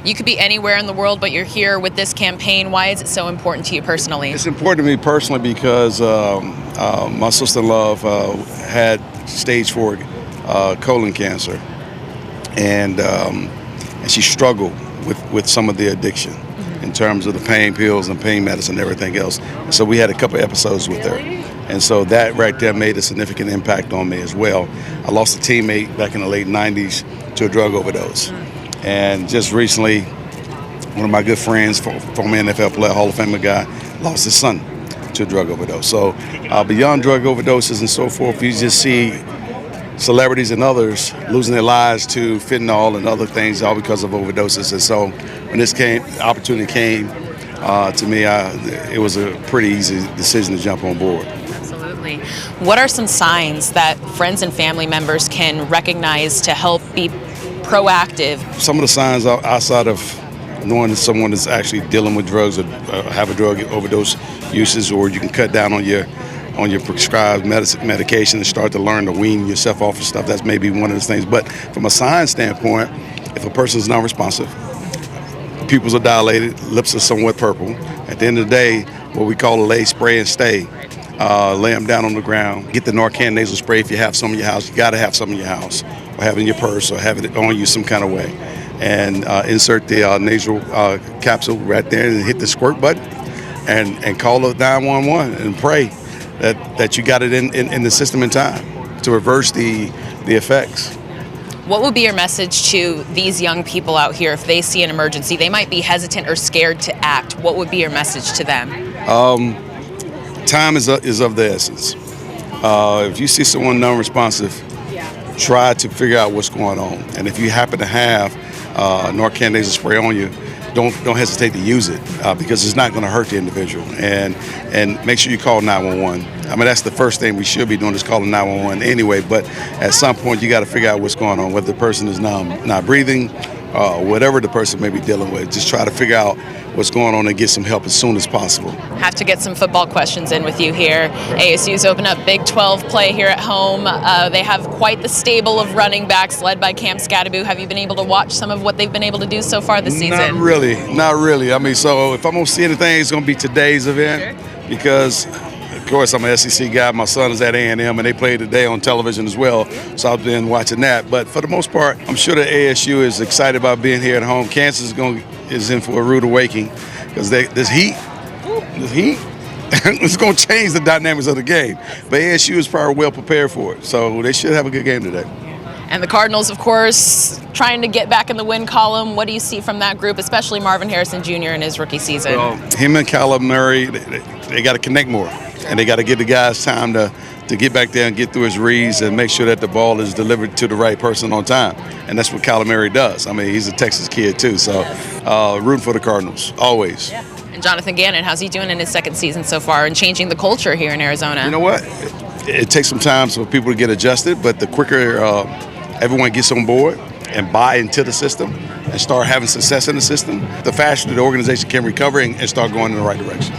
You could be anywhere in the world, but you're here with this campaign. Why is it so important to you personally? It's important to me personally because my sister-in-law had stage 4 colon cancer, and she struggled with some of the addiction in terms of the pain pills and pain medicine and everything else. So we had a couple episodes with her. And so that right there made a significant impact on me as well. I lost a teammate back in the late 90s to a drug overdose. And just recently, one of my good friends, former NFL player, Hall of Famer guy, lost his son to a drug overdose. So beyond drug overdoses and so forth, you just see celebrities and others losing their lives to fentanyl and other things, all because of overdoses. And so when this opportunity came to me, it was a pretty easy decision to jump on board. Absolutely. What are some signs that friends and family members can recognize to help be proactive? Some of the signs outside of knowing that someone is actually dealing with drugs or have a drug overdose uses, or you can cut down on your prescribed medication and start to learn to wean yourself off of stuff. That's maybe one of the things. But from a sign standpoint, if a person is non-responsive, pupils are dilated, lips are somewhat purple, at the end of the day, what we call a lay, spray, and stay. Lay them down on the ground. Get the Narcan nasal spray if you have some in your house. You got to have some in your house, or have it in your purse, or have it on you some kind of way. And insert the nasal capsule right there and hit the squirt button and call it 911 and pray that you got it in the system in time to reverse the effects. What would be your message to these young people out here if they see an emergency? They might be hesitant or scared to act. What would be your message to them? Time is of the essence. If you see someone non-responsive, try to figure out what's going on. And if you happen to have Narcan nasal spray on you, don't hesitate to use it because it's not going to hurt the individual. And make sure you call 911. I mean, that's the first thing we should be doing is calling 911 anyway. But at some point, you got to figure out what's going on, whether the person is not breathing, whatever the person may be dealing with. Just try to figure out what's going on and get some help as soon as possible. Have to get some football questions in with you here. ASU's opened up Big 12 play here at home. They have quite the stable of running backs led by Cam Scatterbu. Have you been able to watch some of what they've been able to do so far this season? Not really. I mean, so if I'm going to see anything, it's going to be today's event because, of course, I'm an SEC guy. My son is at A&M, and they play today on television as well, so I've been watching that. But for the most part, I'm sure that ASU is excited about being here at home. Kansas is in for a rude awakening because this heat, it's going to change the dynamics of the game. But ASU is probably well prepared for it, so they should have a good game today. And the Cardinals, of course, trying to get back in the win column. What do you see from that group, especially Marvin Harrison Jr. in his rookie season? Well, him and Kyler Murray, they got to connect more, and they got to give the guys time to get back there and get through his reads and make sure that the ball is delivered to the right person on time. And that's what Kyler Murray does. I mean, he's a Texas kid too, so rooting for the Cardinals, always. Yeah. And Jonathan Gannon, how's he doing in his second season so far and changing the culture here in Arizona? You know what? It takes some time for people to get adjusted, but the quicker everyone gets on board and buy into the system and start having success in the system, the faster the organization can recover and start going in the right direction.